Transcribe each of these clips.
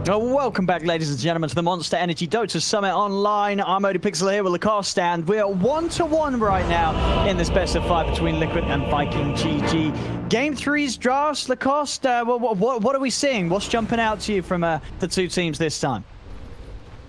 Welcome back, ladies and gentlemen, to the Monster Energy Dota Summit Online. I'm ODPixel here with Lacoste, and we're 1-1 right now in this best of 5 between Liquid and Viking GG. Game 3's drafts, Lacoste, what are we seeing? What's jumping out to you from the two teams this time?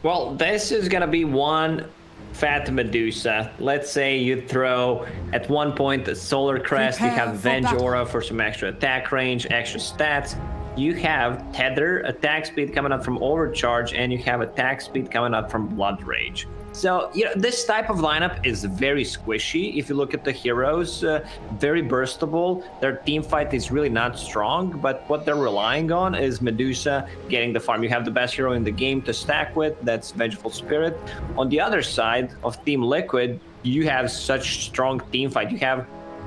Well, this is going to be one fat Medusa. Let's say you throw at one point the Solar Crest, you have Venge Aura for some extra attack range, extra stats. You have Tether, attack speed coming up from Overcharge, and you have attack speed coming up from Blood Rage. So, you know, this type of lineup is very squishy. If you look at the heroes, very burstable. Their team fight is really not strong, but what they're relying on is Medusa getting the farm. You have the best hero in the game to stack with, that's Vengeful Spirit. On the other side of Team Liquid, you have such strong team fight. You have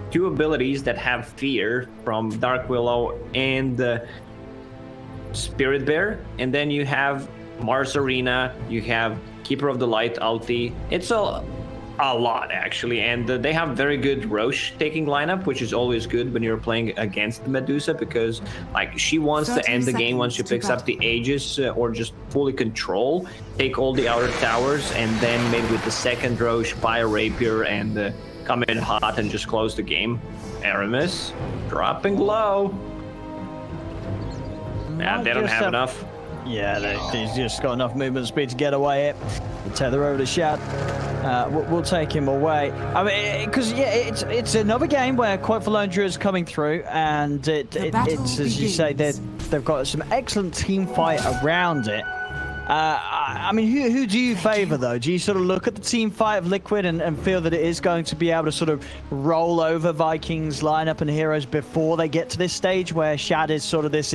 two abilities that have fear from Dark Willow and Spirit Bear, and then you have Mars Arena, you have Keeper of the Light ulti. It's a lot actually, and they have very good Roche taking lineup, which is always good when you're playing against the Medusa, because like she wants to end the game once she picks up the Aegis or just fully control, take all the outer towers, and then maybe with the second Roche buy a Rapier and come in hot and just close the game. Aramis dropping low. Yeah, they don't have enough. Yeah, he's just got enough movement speed to get away. The tether over to Shad. We'll take him away. I mean, because yeah, it's another game where Quote for Lone Druid is coming through, and it's as you say, they've got some excellent team fight around it. I mean, who do you favor, though? Do you sort of look at the team fight of Liquid and feel that it is going to be able to sort of roll over Vikings lineup and heroes before they get to this stage where Shad is sort of this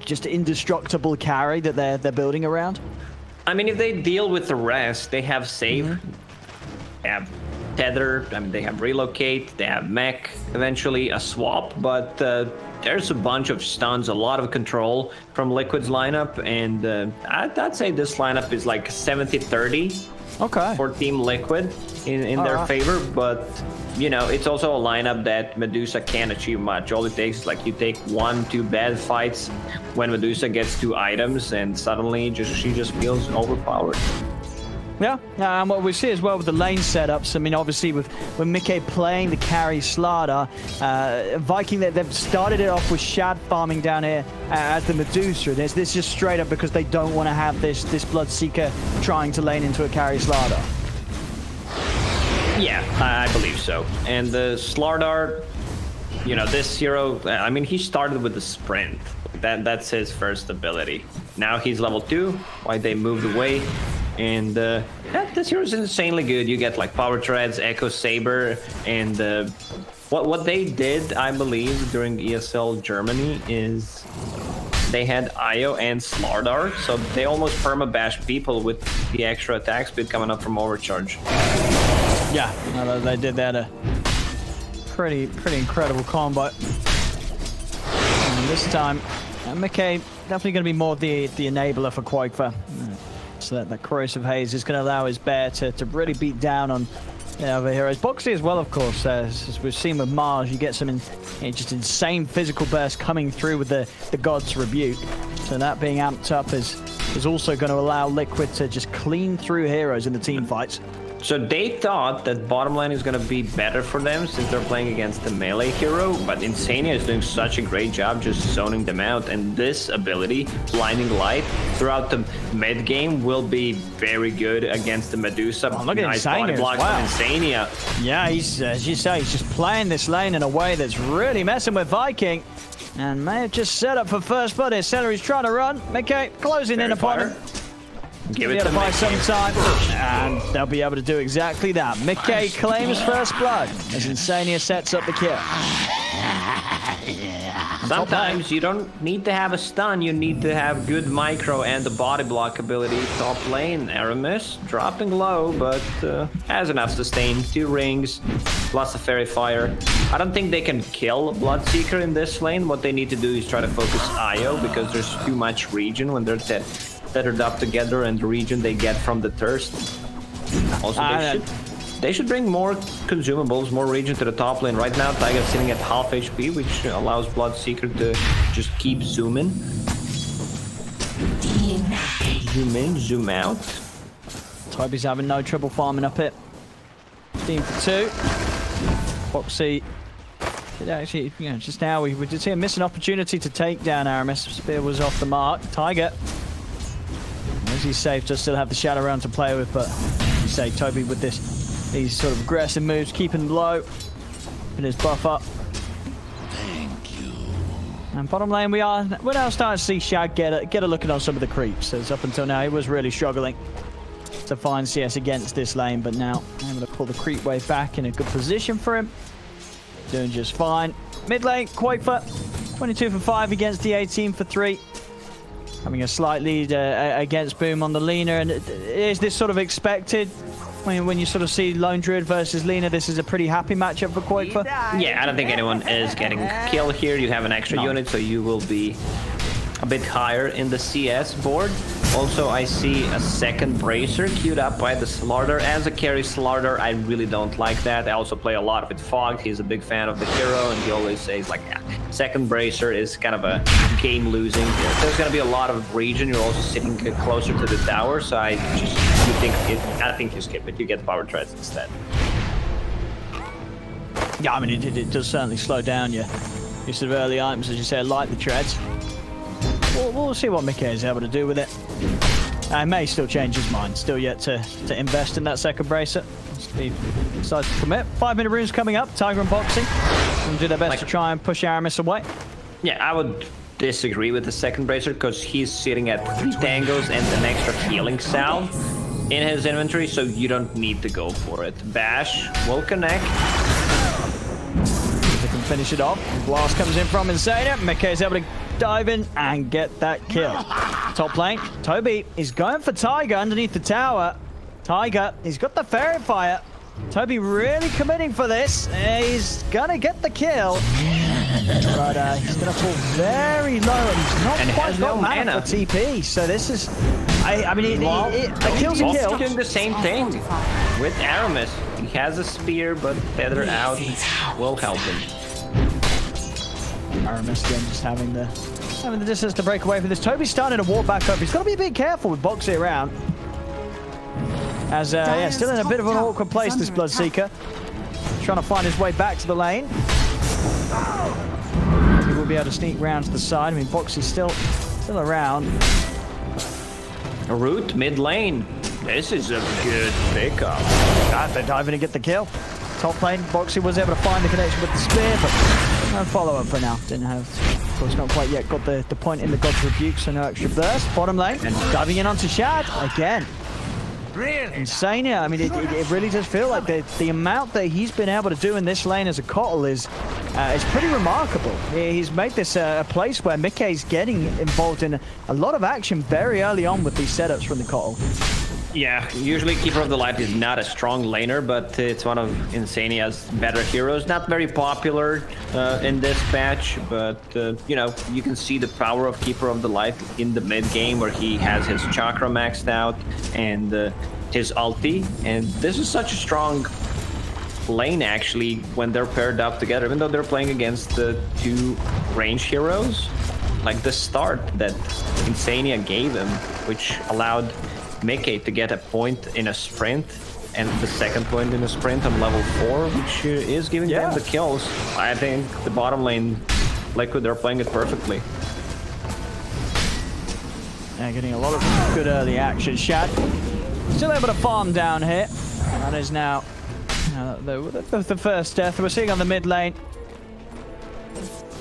just indestructible carry that they're building around? I mean, if they deal with the rest, they have Save, they have Tether, I mean, they have Relocate, they have Mech, eventually a swap, but there's a bunch of stuns, a lot of control from Liquid's lineup, and I'd say this lineup is like 70-30 for Team Liquid in their favor, but you know, it's also a lineup that Medusa can't achieve much. All it takes is like you take 1-2 bad fights when Medusa gets 2 items, and suddenly she just feels overpowered. Yeah, and what we see as well with the lane setups, I mean, obviously with Mickey playing the carry Slardar, Viking, they've started it off with Shad farming down here as the Medusa. This is just straight up because they don't want to have this Bloodseeker trying to lane into a carry Slardar. Yeah, I believe so. And the Slardar, you know, this hero, I mean, he started with the sprint. That's his first ability. Now he's level 2, why they moved away. And this hero is insanely good. You get like Power Treads, Echo Saber, and what they did, I believe, during ESL Germany is they had Io and Slardar, so they almost perma-bashed people with the extra attack speed coming up from Overcharge. Yeah, they did that. A pretty incredible combo. And this time, Mickey definitely going to be more the enabler for Quakefer. So that Corrosive Haze is going to allow his bear to really beat down on the other heroes. Boxy as well, of course, as we've seen with Mars, you get some just insane physical burst coming through with the God's Rebuke. So that being amped up is also going to allow Liquid to just clean through heroes in the team fights. So they thought that bottom lane is going to be better for them since they're playing against the melee hero, but Insania is doing such a great job just zoning them out, and this ability, Blinding Light, throughout the mid game will be very good against the Medusa. Oh, look at nice body blocks from Insania. Yeah, he's, as you say, he's just playing this lane in a way that's really messing with Viking, and may have just set up for first blood here. Celery's trying to run. Mickey closing in upon him. Give it to buy some time, and they'll be able to do exactly that. Mickey claims first blood as Insania sets up the kill. Sometimes you don't need to have a stun, you need to have good micro and the body block ability. Top lane, Aramis dropping low, but has enough sustain. 2 rings, plus a Fairy Fire. I don't think they can kill Bloodseeker in this lane. What they need to do is try to focus Io, because there's too much regen when they're tethered up together, and the region they get from the thirst. Also, they should bring more consumables, more region to the top lane. Right now, Taiga's sitting at half HP, which allows Bloodseeker to just keep zooming. Zoom in, zoom out. Toby's having no trouble farming up it. 15 for 2. Boxy. Actually, you know, just now we did see him miss an opportunity to take down Aramis. Spear was off the mark. Tiger. As he's safe, does still have the shadow round to play with, but you say Toby with these sort of aggressive moves, keeping low, and his buff up. Thank you. And bottom lane, we're now starting to see Shad get a look on some of the creeps. As up until now, he was really struggling to find CS against this lane, but now able to pull the creep wave back in a good position for him. Doing just fine. Mid lane, Quaker, 22 for 5 against the 18 for 3. Having a slight lead against Boom on the Lina, and is this sort of expected? When you sort of see Lone Druid versus Lina, this is a pretty happy matchup for Quaker. Yeah, I don't think anyone is getting killed here. You have an extra unit, so you will be a bit higher in the CS board. Also, I see a second Bracer queued up by the Slardar. As a carry Slardar, I really don't like that. I also play a lot with Fog. He's a big fan of the hero, and he always says, like, yeah, second Bracer is kind of a game losing. There's going to be a lot of region. You're also sitting closer to the tower, so I think you skip it. You get power treads instead. Yeah, I mean, it does certainly slow down your sort of early items, as you say, like the treads. We'll see what Mickey is able to do with it. I may still change his mind. Still yet to invest in that second Bracer. He decides to commit. 5-minute runes coming up. Tiger and Boxing will do their best to try and push Aramis away. Yeah, I would disagree with the second Bracer because he's sitting at 3 tangos and an extra healing salve in his inventory, so you don't need to go for it. Bash will connect. They can finish it off. Blast comes in from Insania. Mickey is able to dive in and get that kill. Top lane, Toby is going for Tiger underneath the tower. Tiger, he's got the Fairy Fire. Toby really committing for this. He's gonna get the kill. But he's gonna fall very low, and he's not quite got mana for TP. So this is, I mean, a kill's a kill. Doing the same thing with Aramis. He has a spear, but Tether out will help him. Aramis again just having the distance to break away from this. Toby's starting to walk back up. He's got to be a bit careful with Boxy around. As, yeah, still in a bit of an awkward place, this Bloodseeker. Trying to find his way back to the lane. He will be able to sneak round to the side. I mean, Boxy's still around. A root mid lane. This is a good pickup. God, they're diving to get the kill. Top lane, Boxy was able to find the connection with the spear, but no follow-up for now. Didn't have, of course, not quite yet got the point in the God's Rebuke, so no extra burst. Bottom lane, and diving in onto Shad again. Really? Insane. I mean, it really does feel like the amount that he's been able to do in this lane as a Kotl is pretty remarkable. He's made this a place where Mickey's getting involved in a lot of action very early on with these setups from the Kotl. Yeah, usually Keeper of the Light is not a strong laner, but it's one of Insania's better heroes. Not very popular in this patch, but you know, you can see the power of Keeper of the Light in the mid game where he has his chakra maxed out and his ulti. And this is such a strong lane actually when they're paired up together, even though they're playing against the 2 range heroes. Like the start that Insania gave him, which allowed Mickey to get a point in a sprint and the second point in a sprint on level 4, which is giving them the kills. I think the bottom lane, Liquid, they're playing it perfectly. Yeah, getting a lot of good early action. Shad still able to farm down here. That is now the first death we're seeing on the mid lane.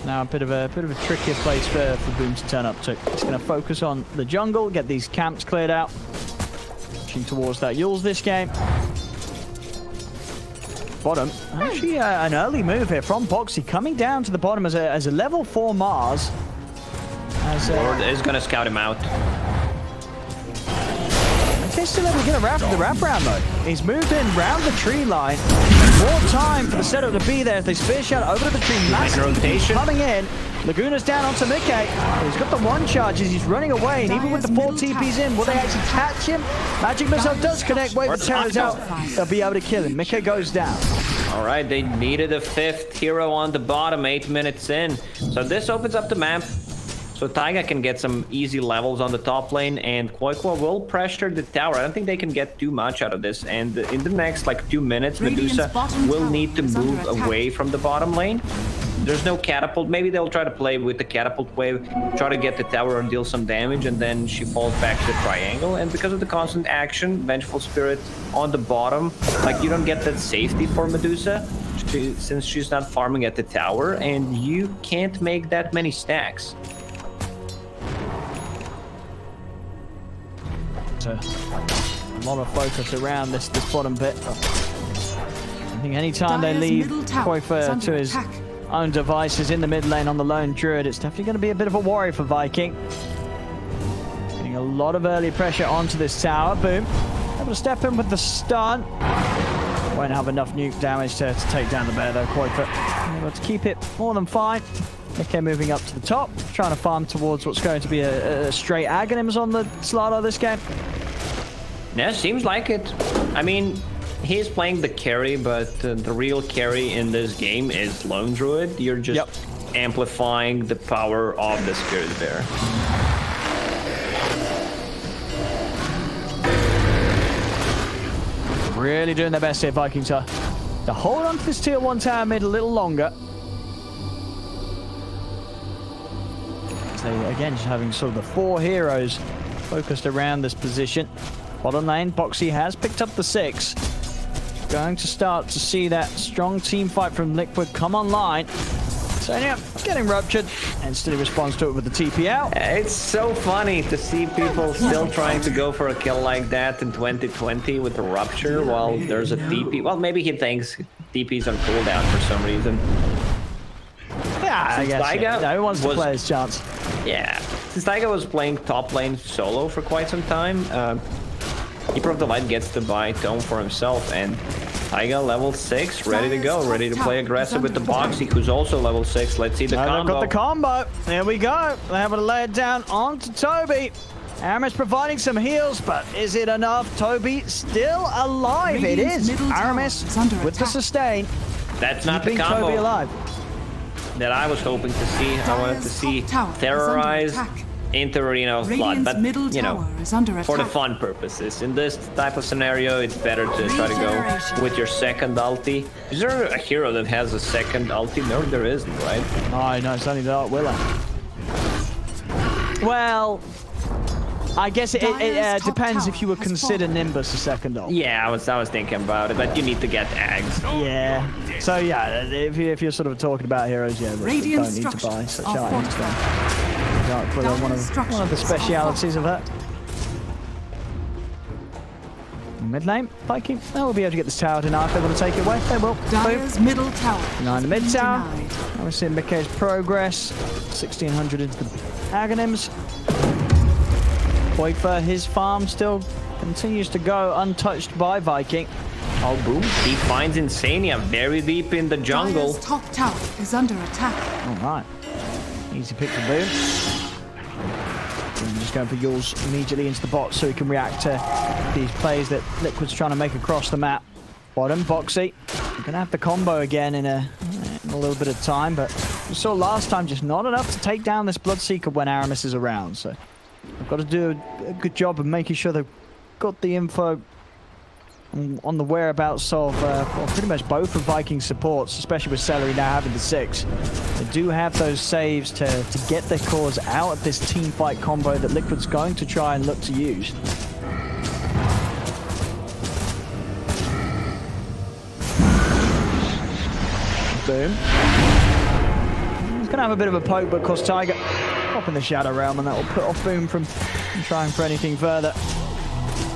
Now a bit of a trickier place for Boom to turn up to. He's going to focus on the jungle, get these camps cleared out. Pushing towards that Yules this game. Bottom, actually an early move here from Boxy, coming down to the bottom as a level 4 Mars. Lord is going to scout him out. He's still able to get around the wraparound though. He's moved in round the tree line. More time for the setup to be there as they spear Shad over to the tree. Massive rotation coming in. Laguna's down onto Mickey. He's got the 1 charge as he's running away, and even with the 4 TPs in, will they actually catch him? Magic Missile does connect. Wave of Terror's out. They'll be able to kill him. Mickey goes down. All right, they needed a 5th hero on the bottom, 8 minutes in. So this opens up the map. So Taiga can get some easy levels on the top lane, and Koikwa will pressure the tower. I don't think they can get too much out of this. And in the next like 2 minutes, Medusa will need to move away from the bottom lane. There's no catapult. Maybe they'll try to play with the catapult wave, try to get the tower and deal some damage, and then she falls back to the triangle. And because of the constant action, Vengeful Spirit on the bottom, like you don't get that safety for Medusa since she's not farming at the tower, and you can't make that many stacks. A lot of focus around this bottom bit. I think anytime they leave Koifa to his own devices in the mid lane on the lone druid, it's definitely going to be a bit of a worry for Viking. Getting a lot of early pressure onto this tower. Boom. Able to step in with the stun. Won't have enough nuke damage to take down the bear though, Koifa. Able to keep it more than fine. Okay, moving up to the top, trying to farm towards what's going to be a straight Aghanims on the Slardar this game. Yeah, seems like it. I mean, he's playing the carry, but the real carry in this game is Lone Druid. You're just amplifying the power of the Spirit Bear. Really doing their best here, Vikings are to hold on to this tier 1 tower mid a little longer. So again, just having sort of the 4 heroes focused around this position. Bottom lane, Boxy has picked up the 6. Going to start to see that strong team fight from Liquid come online. So yeah, getting ruptured and still responds to it with the TP out. It's so funny to see people still trying to go for a kill like that in 2020 with the rupture while there's a TP. Well, maybe he thinks TP's on cooldown for some reason. Yeah, I guess Taiga who wants to play his chance. Yeah, since Taiga was playing top lane solo for quite some time, Keeper of the Light gets to buy Tome for himself, and Taiga level 6, ready to go, ready to play aggressive with the Boxy, who's also level 6. Let's see the combo. Got the combo. There we go. They're able to lay it down onto Toby. Aramis providing some heals, but is it enough? Toby still alive. It is. Aramis with the sustain. That's not the combo Toby alive that I was hoping to see. I wanted to see Terrorize into Arena of Blood, but you know, for the fun purposes. In this type of scenario, it's better to try to go with your second ulti. Is there a hero that has a second ulti? No, there isn't, right? No, it's only the Willa. Well, I guess it depends if you would consider Nimbus a second ult. Yeah, I was thinking about it, but you need to get Ags. Yeah. So yeah, if you're sort of talking about heroes, yeah, that don't need to buy such items. Dark Willow, one of the specialities of that. Mid lane, Viking, they will be able to get this tower denied if they want to take it away. They will. Dyer's middle tower. Deny the mid tower. Now we're seeing Mikkei's progress. 1600 into the Aghanims. Koifa, his farm still continues to go untouched by Viking. Oh, boom. He finds Insania very deep in the jungle. Dyer's top tower is under attack. All right. Easy pick for Boom. I'm just going for yours immediately into the bot so he can react to these plays that Liquid's trying to make across the map. Bottom, Boxy. We're going to have the combo again in a little bit of time, but we saw last time just not enough to take down this Bloodseeker when Aramis is around. So I've got to do a good job of making sure they've got the info on the whereabouts of pretty much both of Viking's supports, especially with Celery now having the 6. They do have those saves to get their cores out of this team fight combo that Liquid's going to try and look to use. Boom. He's going to have a bit of a poke, but of course Taiga popping the Shadow Realm, and that will put off Boom from trying for anything further.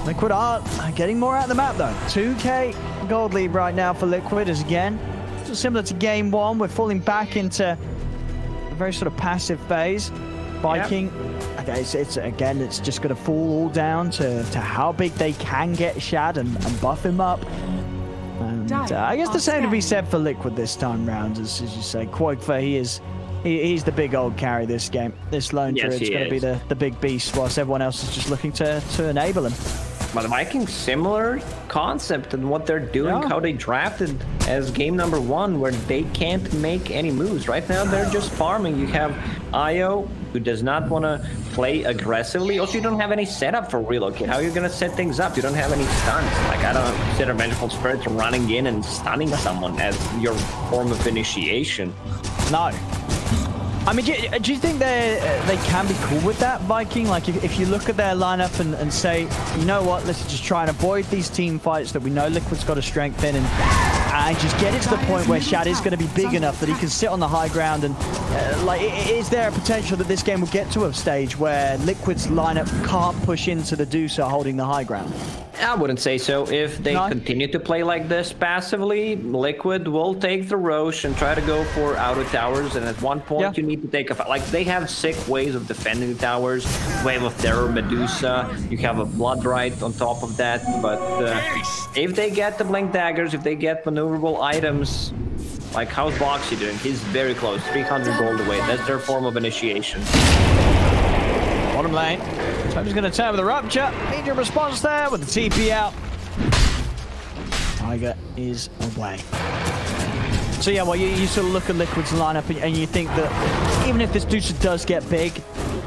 Liquid are getting more out of the map though. 2k gold lead right now for Liquid, as again, similar to game 1, we're falling back into a very sort of passive phase. Viking, okay, it's just going to fall all down to how big they can get Shad and buff him up. And I guess the same to be said for Liquid this time round, as you say. Koifa, he's the big old carry this game. This lone druid's going to be the big beast, whilst everyone else is just looking to enable him. But the Vikings, similar concept in what they're doing, how they drafted as game number 1, where they can't make any moves. Right now, they're just farming. You have Io who does not want to play aggressively. Also, you don't have any setup for relocate. How are you going to set things up? You don't have any stuns. Like, I don't consider Vengeful Spirit running in and stunning someone as your form of initiation. No. I mean, do you think they can be cool with that, Viking? Like, if you look at their lineup and say, you know what, let's just try and avoid these team fights that we know Liquid's got a strength in, and just get it to the point where Shad is going to be big enough that he can sit on the high ground, and like, is there a potential that this game will get to a stage where Liquid's lineup can't push into the Medusa holding the high ground? I wouldn't say so. If they continue to play like this passively, Liquid will take the Roche and try to go for outer towers, and at one point you need to take a fight. Like, they have sick ways of defending the towers. Wave of Terror, Medusa, you have a Blood Right on top of that, but if they get the Blink Daggers, if they get maneuverable items, like how's Boxy doing? He's very close, 300 gold away. That's their form of initiation. Bottom lane. So I'm just going to turn with the Rupture. Need your response there with the TP out. Tiger is away. So yeah, well, you sort of look at Liquid's lineup and you think that even if this Medusa does get big,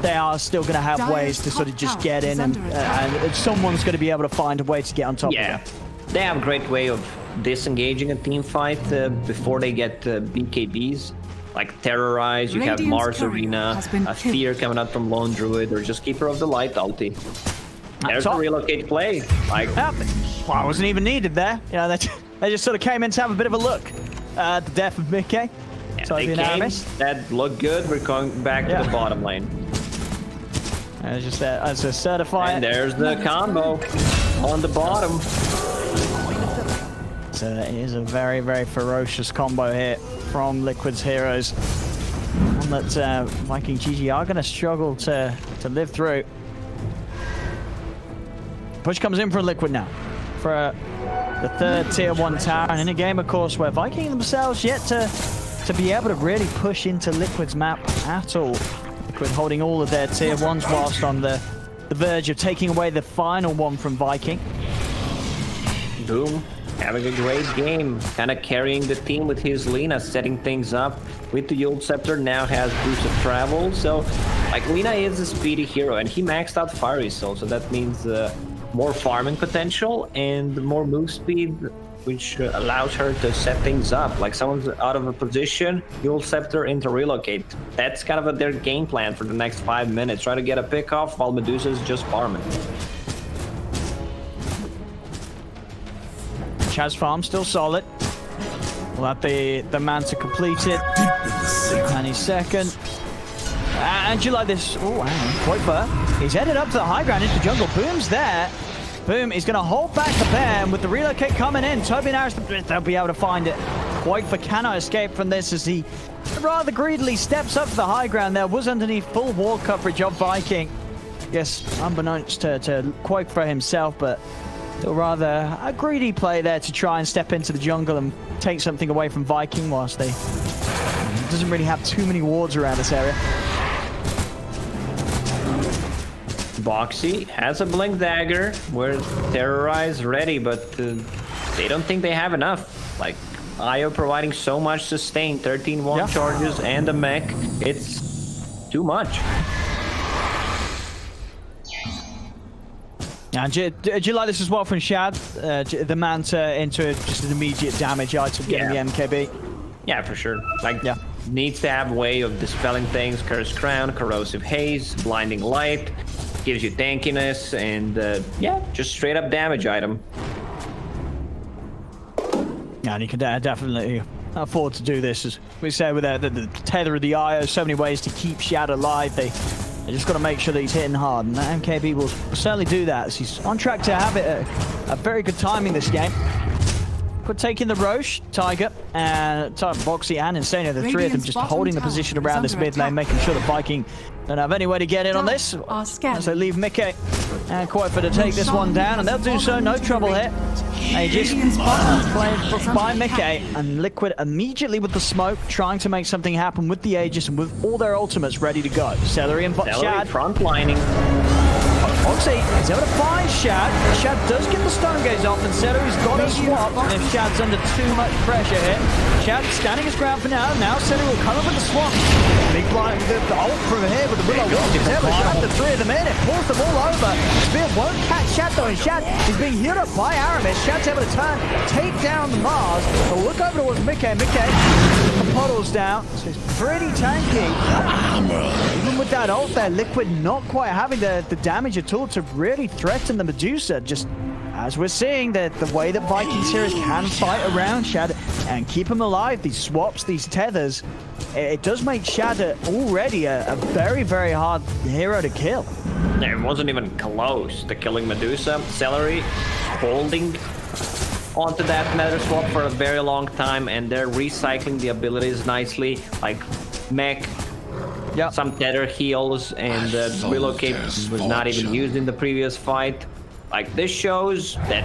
they are still going to have ways to sort of just get in, and someone's going to be able to find a way to get on top of them. They have a great way of disengaging a team fight before they get BKBs. Like Terrorize, you have Mars Arena, a Fear coming out from Lone Druid, or just Keeper of the Light ulti. There's a relocate play. Like, well, it wasn't even needed there. You know, they just sort of came in to have a bit of a look at the death of Mickey. Yeah, so that looked good. We're going back to the bottom lane. There's just as a certified. And there's the combo on the bottom. So it is a very, very ferocious combo here from Liquid's heroes. One that Viking GG are going to struggle to live through. Push comes in from Liquid now for the third tier 1 tower, and in a game, of course, where Viking themselves yet to be able to really push into Liquid's map at all. Liquid holding all of their tier 1s whilst on the verge of taking away the final one from Viking. Boom. Having a great game, kind of carrying the team with his Lina, setting things up with the Yule Scepter, now has boost of travel. So, like, Lina is a speedy hero, and he maxed out Fiery Soul, so that means more farming potential and more move speed, which allows her to set things up. Like, someone's out of a position, Yule Scepter into relocate. That's kind of their game plan for the next 5 minutes. Try to get a pick off while Medusa is just farming. Chaz farm still solid. We'll have the Manta completed any second. And you like this? Oh, quite far. He's headed up to the high ground into jungle. Boom's there. Boom is going to hold back the bear, and with the relocate coming in, Toby Harris, they'll be able to find it. Quakefor cannot escape from this as he rather greedily steps up to the high ground. There was underneath full wall coverage of Viking. Yes, unbeknownst to Quakefor himself, but still rather a greedy play there to try and step into the jungle and take something away from Viking whilst they doesn't really have too many wards around this area. Boxy has a Blink Dagger. We're Terrorize ready, but they don't think they have enough. Like, Io providing so much sustain, 13 1 charges and a mech. It's too much. And do you like this as well from Shad? The Manta into just an immediate damage item, getting the MKB. Yeah, for sure. Like, needs to have a way of dispelling things. Cursed Crown, Corrosive Haze, Blinding Light, gives you tankiness, and just straight up damage item. Yeah, and you can definitely afford to do this. As we say, with the tether of the Io, so many ways to keep Shad alive. They just got to make sure that he's hitting hard, and that MKB will certainly do that, as he's on track to have it a very good timing this game. We're taking the Roche, Tiger, and Boxy and Insania, the three of them just holding the position around this mid lane, making sure that Viking don't have any way to get in on this. As they leave Mickey and Quakefor to take this one down, and they'll do so, no trouble here. Aegis played by Mickey, and Liquid immediately with the smoke, trying to make something happen with the Aegis and with all their ultimates ready to go. Celery and Shad frontlining. Oxy is able to find Shad. Shad does get the stone gaze off, and Celery's got a swap. And if Shad's under too much pressure here, Shad standing his ground for now. Now Celery will come up with the swap. Big blind, the ult from here with the Willow Walk. He's able to grab the three of them in. It pulls them all over. Spear won't catch Shad though, and Shad is being healed up by Aramis. Shad's able to turn, take down the Mars. But look over towards Mickey. Mickey puddles down, so he's pretty tanky. Even with that ult there, Liquid not quite having the damage at all to really threaten the Medusa. Just as we're seeing, the way that Vikings heroes can fight around Shad and keep him alive, these swaps, these tethers, it does make Shad already a very, very hard hero to kill. Yeah, it wasn't even close to killing Medusa. Celery holding onto that nether swap for a very long time, and they're recycling the abilities nicely, like mech, some tether heals, and relocate was not even used in the previous fight. Like, this shows that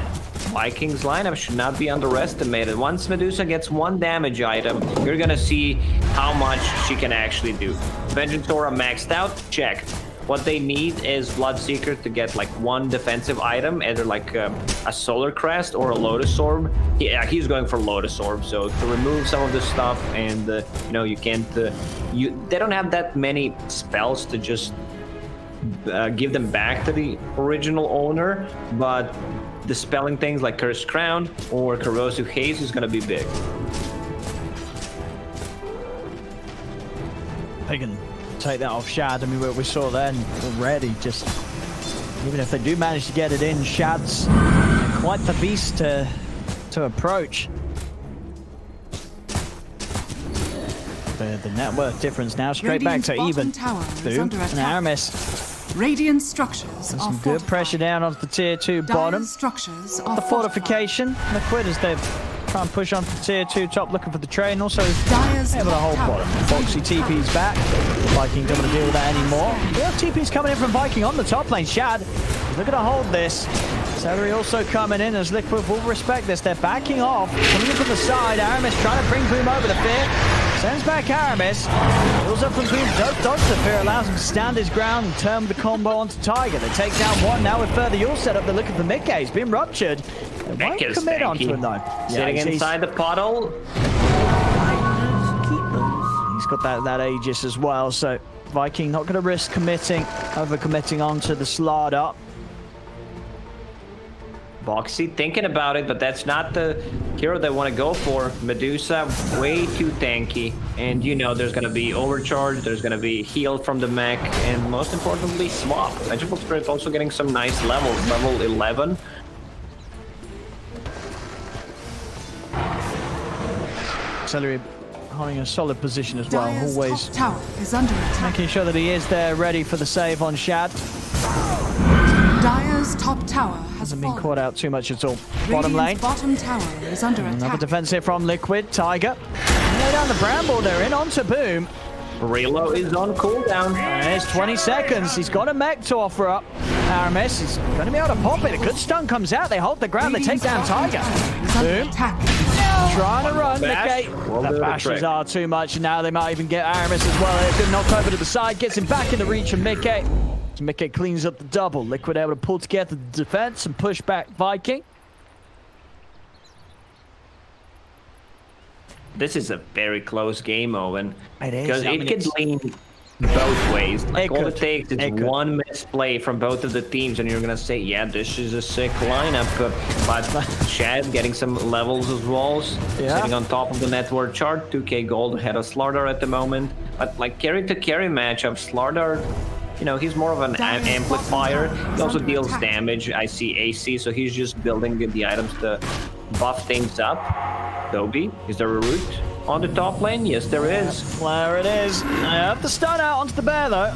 Vikings lineup should not be underestimated. Once Medusa gets one damage item, you're gonna see how much she can actually do. Vengeance Aura maxed out, check. What they need is Bloodseeker to get like one defensive item, either like a Solar Crest or a Lotus Orb. Yeah, he's going for Lotus Orb, so to remove some of this stuff, and you know, you can't. They don't have that many spells to just give them back to the original owner, but dispelling things like Cursed Crown or Corrosive Haze is gonna be big. They can take that off Shad. I mean, we saw then already, just even if they do manage to get it in, Shad's quite the beast to approach. The net worth difference now straight back to even. Boom. And Aramis. Radiant structures and some good pressure down onto the tier 2 bottom. Structures the fortification. Liquid as they've try and push on for tier 2 top, looking for the train. Also able to hold bottom. Foxy TP's back. Viking don't want to deal with that anymore. Yeah, TP's coming in from Viking on the top lane. Shad is looking to hold this. Celery also coming in, as Liquid will respect this. They're backing off. Coming in from the side. Aramis trying to bring Boom over the fear. Sends back Aramis. Pulls up from Boom. Does dodge the fear. Allows him to stand his ground and turn the combo onto Tiger. They take down one. Now with further Yule set up, they're looking for Mickey. He's been ruptured. They won't commit onto him though. Sitting inside the puddle. He's got that Aegis as well, so Viking not going to risk over-committing onto the Slardar. Boxy thinking about it, but that's not the hero they want to go for. Medusa, way too tanky. And you know, there's going to be overcharge, there's going to be heal from the mech, and most importantly, swap. Magical Spirit also getting some nice levels. Level 11. Celery holding a solid position as well, Dire's always top tower is under attack. making sure that he is there ready for the save on Shad. Dire's top tower has Hasn't been caught out too much at all. Bottom lane. Bottom tower is under attack. Another defense here from Liquid. Tiger. Lay down the Bramble. They're in onto Boom. Reload is on cooldown. There's 20 seconds. He's got a mech to offer up. Aramis is going to be able to pop it. A good stun comes out. They hold the ground. They take down Tiger. Boom. Trying to run. Mickey. The bashes are too much. Now they might even get Aramis as well. A good knock over to the side. Gets him back in the reach of Mickey. So Mickey cleans up the double. Liquid able to pull together the defense and push back Viking. This is a very close game, Owen. It is. Because it could lean both ways. Like, all it takes is one misplay from both of the teams, and you're going to say, yeah, this is a sick lineup. But Shad getting some levels as well. Sitting on top of the net worth chart. 2k gold ahead of Slardar at the moment. But like carry-to-carry matchup, Slardar, you know, he's more of an amplifier. He also deals damage. I see AC, so he's just building the items to buff things up. Toby, is there a route on the top lane? Yes, there is. There it is. I have to stun out onto the bear, though.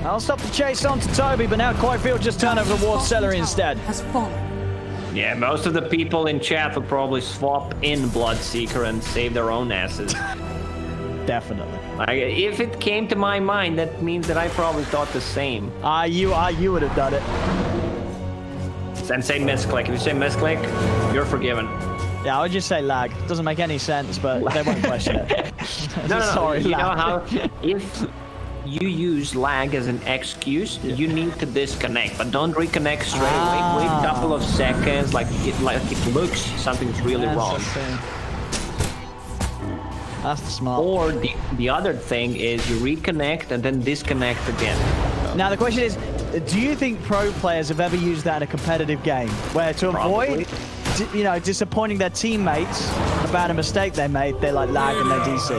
I'll stop the chase onto Toby, but now Coyfield just turn over towards Celery instead. Yeah, most of the people in chat would probably swap in Bloodseeker and save their own asses. Definitely. Like, if it came to my mind, that means that I probably thought the same. You would have done it. Then say misclick. If you say misclick, you're forgiven. Yeah, I would just say lag. Doesn't make any sense, but they won't question it. No. Sorry, you lag. know how you use lag as an excuse, you need to disconnect, but don't reconnect straight away. Wait a couple of seconds, like it looks something's really wrong. That's the smart. Or the other thing is you reconnect and then disconnect again. Now the question is, do you think pro players have ever used that in a competitive game, where to avoid, you know, disappointing their teammates about a mistake they made, they like lag in their DC?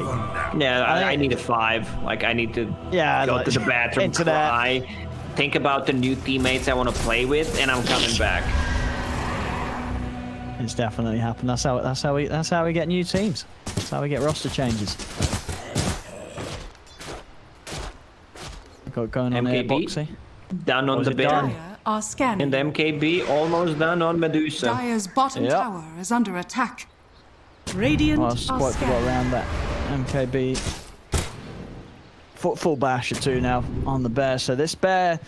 Yeah, I need a 5. Like I need to go to the bathroom, cry, think about the new teammates I want to play with, and I'm coming back. It's definitely happened. That's how we get new teams. That's how we get roster changes. Got going on here, Boxy. Done on the bit. Are scanning. And the MKB almost done on Medusa. Dire's bottom tower is under attack. Radiant are quite forgot around that. MKB. Full bash or 2 now on the bear. So this bear's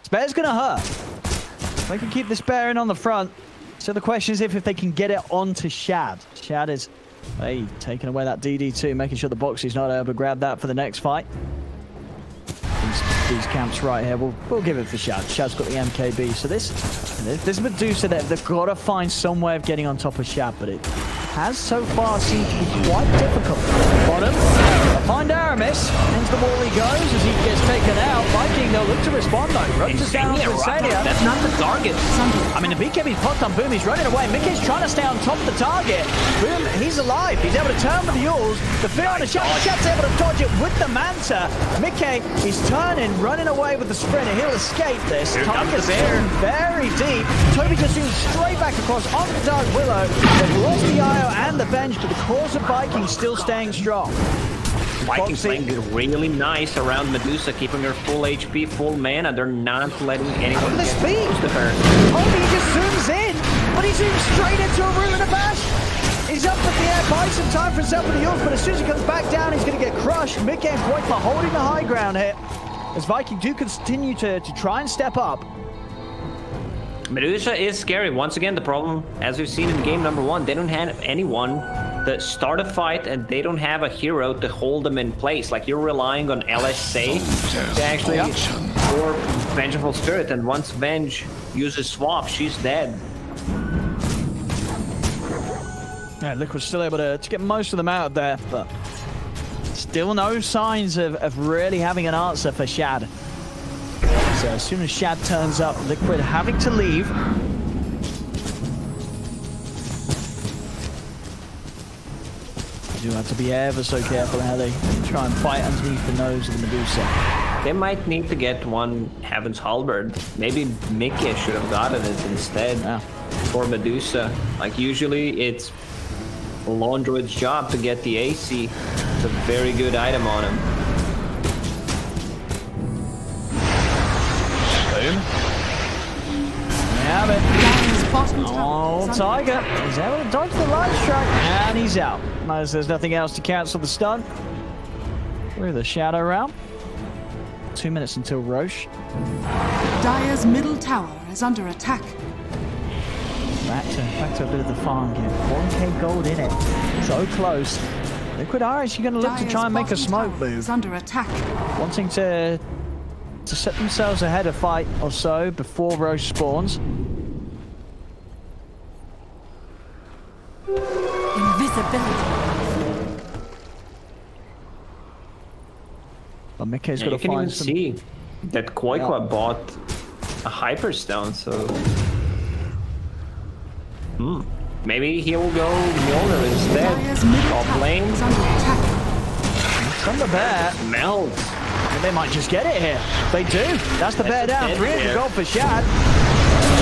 gonna hurt. They can keep this bear in on the front. So the question is if they can get it onto Shad. Shad is taking away that DD2, making sure the Boxy's not able to grab that for the next fight. These camps right here, we'll give it for Shad. Shad's got the MKB. So this Medusa, they've got to find some way of getting on top of Shad, but it has so far seemed to be quite difficult. Bottom, find Aramis. Into the wall he goes as he gets taken out. Viking, they'll look to respond though. Runs down to Insania. That's not the target. I mean, the BKB's popped on Boom. He's running away. Mickey's trying to stay on top of the target. Boom, he's alive. He's able to turn with the Yules. The fear on the Shad. Shad's able to dodge it with the Manta. Mickey is turning, running away with the sprinter. He'll escape this. Target's very deep. Toby just zooms straight back across onto Dark Willow. They've lost the IO and the Venge, but the cause of Vikings still staying strong. Vikings playing really nice around Medusa, keeping her full HP, full mana. They're not letting anyone get close to her. Toby just zooms in, but he zooms straight into a room and a bash. He's up at the air, buys some time for himself with the Yules, but as soon as he comes back down, he's going to get crushed. Mid-game point for holding the high ground here. As Viking do continue to try and step up. Medusa is scary. Once again, the problem, as we've seen in game number 1, they don't have anyone to start a fight, and they don't have a hero to hold them in place. Like, you're relying on LSA to actually or Vengeful Spirit, and once Venge uses Swap, she's dead. Yeah, Liquid's still able to get most of them out of there, but still no signs of really having an answer for Shad. So as soon as Shad turns up, Liquid having to leave. You do have to be ever so careful how they try and fight underneath the nose of the Medusa. They might need to get one Heaven's Halberd. Maybe Mickey should have gotten it instead for Medusa. Like, usually it's Lone Druid's job to get the AC. It's a very good item on him. Have it. Oh, Tiger. He's able to dodge the light strike, and he's out. As there's nothing else to cancel the stun. Through the shadow round. 2 minutes until Roche. Dire's middle tower is under attack. Back to a bit of the farm game. 1k gold in it. So close. Liquid are actually going to look to try and make a smoke move. Is under attack. Wanting to set themselves ahead a fight or so before Roche spawns. Invisibility. But Mickey's got to find some... You can even see that Koikwa bought a Hyperstone, so... Maybe he will go Mjolnir instead. Top lane. From the bear. Melt. They might just get it here. They do. That's the bear down. 300 gold for Shad.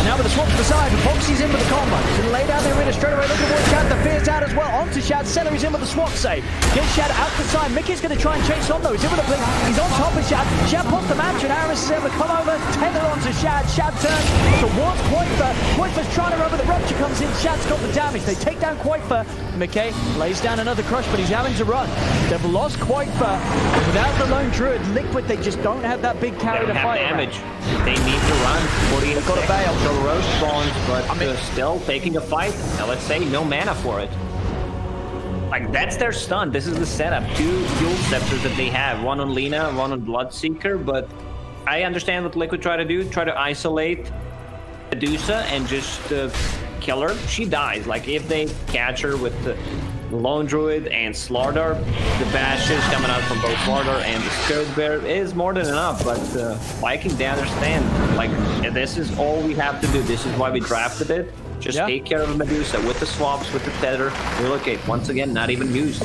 Now with the swap to the side, Boxy's in with the combo. He's going to lay down the arena straight away, looking for Shad. The fear's out as well. Onto Shad. Celery's in with the swap save. Gets Shad out the side. Mickey's going to try and chase on though. He's in with the blink. He's on top of Shad. Shad pops the match, and Aramis is able to come over, tether onto Shad. Shad turns towards Koifa. Koifa's trying to run, but the rupture comes in. Shad's got the damage. They take down Koifa. Mickey lays down another crush, but he's having to run. They've lost Koifa. Without the lone druid, Liquid, they just don't have that big carry to fight. Damage. They need to run. 48 got a bail. So Roche spawns, but still taking a fight. Now let's say no mana for it. Like, that's their stun. This is the setup. 2 dual scepters that they have. One on Lina, one on Bloodseeker. But I understand what Liquid try to do. Try to isolate Medusa and just kill her. She dies. Like, if they catch her with the Lone Druid and Slardar, the bashes coming out from both Slardar and the Spirit Bear is more than enough. But Viking, they understand. Like, this is all we have to do. This is why we drafted it. Just take care of Medusa with the swaps, with the tether. Relocate. Once again, not even used.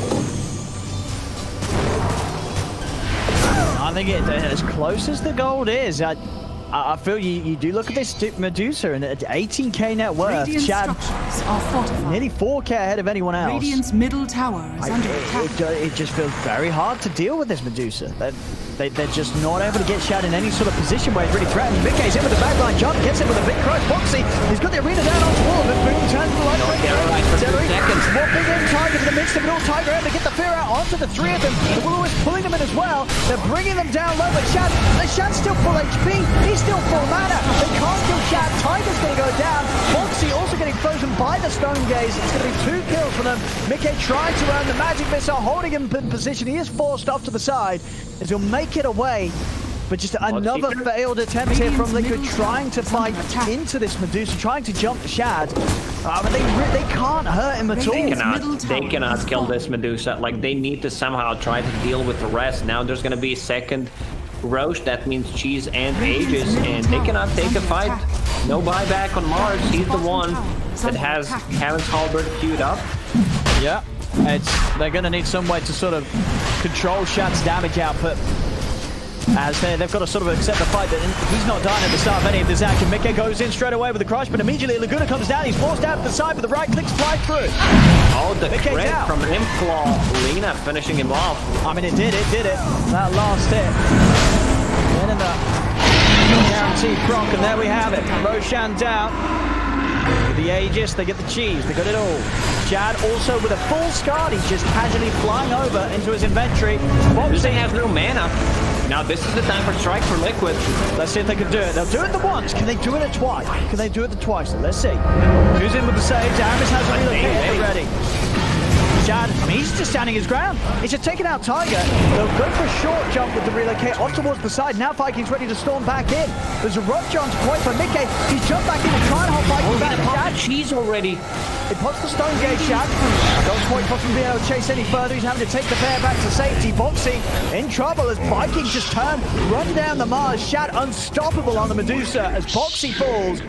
I think as close as the gold is, I feel you do look at this Medusa and at 18k net worth. Shad, nearly 4k ahead of anyone else. Radiant's middle tower is under attack. It just feels very hard to deal with this Medusa. They're just not able to get Shad in any sort of position where he's really threatened. Mickey's in with the backline jump, gets in with a big crush. Foxy, he's got the arena down on wall, but boom, turns the light seconds. Walking in, Tiger to the midst of it all. Tiger able to get the fear out onto the 3 of them. The Willow is pulling them in as well. They're bringing them down low, but Shad's still full HP. He's still full mana. They can't kill Shad. Tiger's going to go down. Foxy also getting frozen by the Stone Gaze. It's going to be 2 kills for them. Mickey trying to earn the magic missile, holding him in position. He is forced off to the side as he'll make it away. But just another failed attempt here from Liquid, trying to fight into this Medusa, trying to jump Shad. But they can't hurt him at all. They cannot kill this Medusa. Like, they need to somehow try to deal with the rest. Now there's going to be a second Roche. That means Cheese and Aegis, and they cannot take a fight. No buyback on Mars. He's the one that has Heaven's Halberd queued up. Yeah, they're going to need some way to sort of control Shad's damage output, as they've got to sort of accept the fight that he's not dying at the start of any of this action. Mickey goes in straight away with the crush, but immediately Laguna comes down. He's forced out to the side, but the right clicks fly through. Oh, the crit from Imclaw. Lina finishing him off. I mean, it did it. That last hit. Then in the guaranteed proc, and there we have it. Roshan down. With the Aegis, they get the cheese. They got it all. Shad also with a full Skadi, just casually flying over into his inventory. Medusa has no mana. Now this is the time for strike for Liquid. Let's see if they can do it. They'll do it the once. Can they do it twice? Can they do it the twice? Let's see. Who's in with the save? Aramis has a relocator ready. Shad, he's just standing his ground. He's just taking out Tiger. They'll go for a short jump with the relocate on towards the side. Now Viking's ready to storm back in. There's a rough jump point for Mickey. He's jumped back in and trying to hold Viking back. Shad, she's already. He puts the Stone Gate, Shad. Don't point for him being able to chase any further. He's having to take the pair back to safety. Boxy in trouble as Viking just run down the Mars. Shad unstoppable on the Medusa as Boxy falls.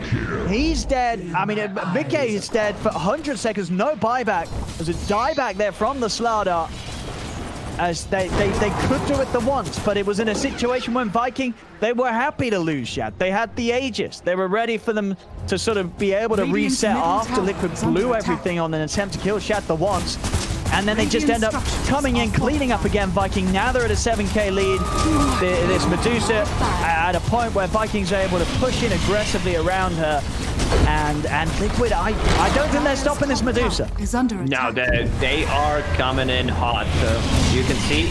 He's dead. I mean, Mickey is dead for 100 seconds. No buyback. There's a dieback there from the Slardar, as they could do it the once, but it was in a situation when Viking, they were happy to lose Shad. They had the Aegis. They were ready for them to sort of be able to reset after Liquid blew everything on an attempt to kill Shad the once. And then they just end up coming in, cleaning up again, Viking. Now they're at a 7k lead. This Medusa at a point where Vikings are able to push in aggressively around her. And Liquid, I don't think they're stopping this Medusa. No, they are coming in hot. You can see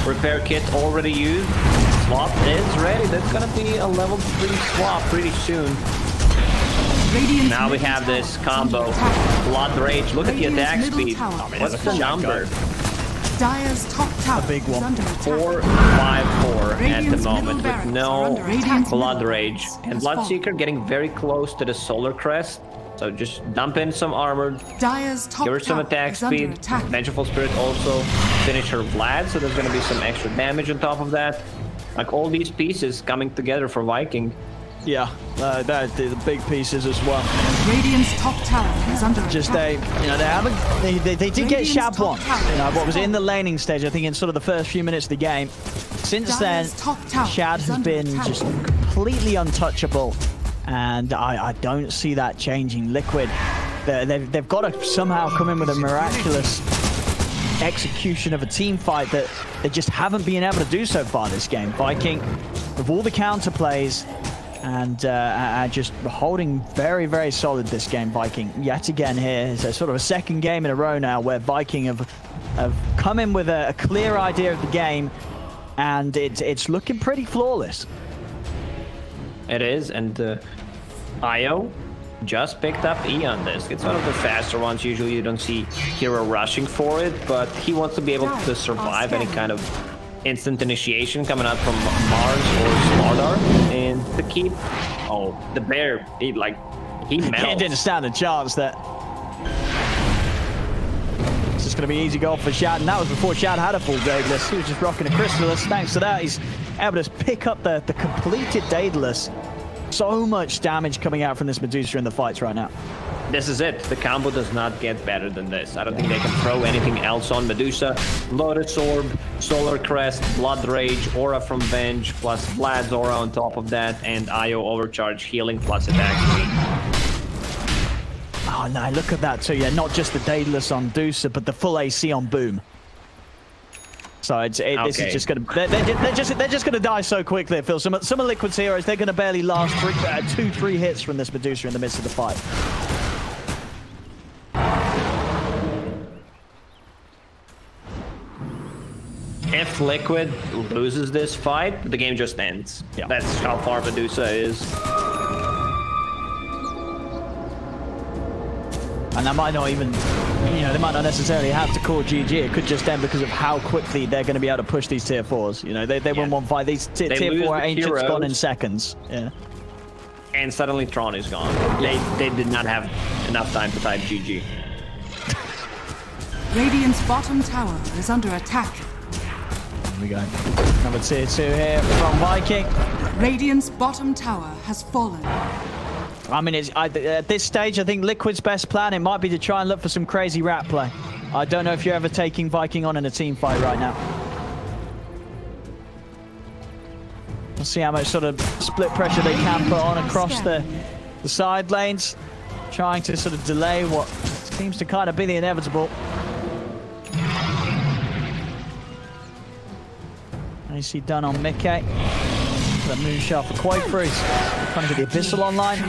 repair kit already used. Swap is ready. That's going to be a level 3 swap pretty soon. Now we have this combo. Blood Rage. Look at the attack speed. What's the number? Dire's top tower, a big one. 4-5-4 at the moment with no Blood Rage. And Bloodseeker getting very close to the Solar Crest. So just dump in some armor, give her some attack speed. Vengeful Spirit also finish her Vlad, so there's going to be some extra damage on top of that. Like all these pieces coming together for Viking. Yeah, they're the big pieces as well. Radiant's top tower is under just attack. They did get Shad one. What was in the laning stage, I think in sort of the first few minutes of the game. Since then, Shad has been just completely untouchable, and I don't see that changing. Liquid, they've got to somehow come in with a miraculous execution of a team fight that they just haven't been able to do so far this game. Viking, with all the counter plays, and just holding very, very solid this game. Viking, yet again here, is a sort of a second game in a row now where Viking have come in with a clear idea of the game, and it's looking pretty flawless. It is, and IO just picked up E on this. It's one of the faster ones. Usually you don't see hero rushing for it, but he wants to be able to survive any kind of instant initiation coming out from Mars or Slardar. And to keep... Oh, the bear, he melts. He didn't stand a chance there. It's just going to be easy goal for Shad, and that was before Shad had a full Daedalus. He was just rocking a Crystalus. Thanks to that, he's able to pick up the completed Daedalus. So much damage coming out from this Medusa in the fights right now. This is it. The combo does not get better than this. I don't think they can throw anything else on Medusa. Lotus Orb, Solar Crest, Blood Rage, Aura from Venge, plus Vlad's Aura on top of that, and IO Overcharge healing plus attack speed. Oh no, look at that too. Yeah, not just the Daedalus on Medusa, but the full AC on Boom. So this is just gonna they're just gonna die so quickly. It feels some of Liquid's heroes, they're gonna barely last 2-3 hits from this Medusa in the midst of the fight. If Liquid loses this fight, the game just ends. Yeah. That's how far Medusa is. And that might not even, they might not necessarily have to call GG. It could just end because of how quickly they're going to be able to push these tier 4s. They win one fight. These tier 4 ancients gone in seconds. Yeah. And suddenly Tron is gone. They did not have enough time to type GG. Radiant's bottom tower is under attack. Here we go. Another tier 2 here from Viking. Radiant's bottom tower has fallen. I mean, at this stage, I think Liquid's best plan, it might be to try and look for some crazy rat play. I don't know if you're ever taking Viking on in a team fight right now. We'll see how much sort of split pressure they can put on across the side lanes, trying to sort of delay what seems to kind of be the inevitable. AC done on Mickey. The moonshot for Quaker. He's trying to get the Abyssal online.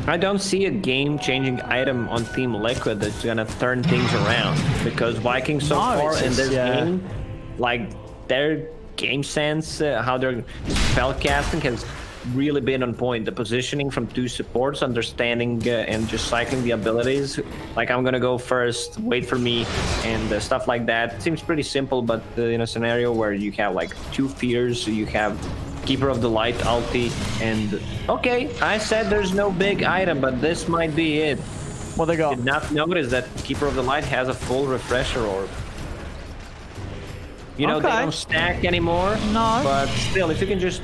I don't see a game-changing item on Team Liquid that's gonna turn things around, because Vikings so far in this game, like their game sense, how their spell casting has really been on point. The positioning from 2 supports, understanding and just cycling the abilities. Like, I'm gonna go first, wait for me, and stuff like that. It seems pretty simple, but in a scenario where you have like 2 fears, you have Keeper of the Light ulti, and okay, I said there's no big item, but this might be it. What they got? Did not notice that Keeper of the Light has a full refresher orb. They don't stack anymore. No. But still, if you can just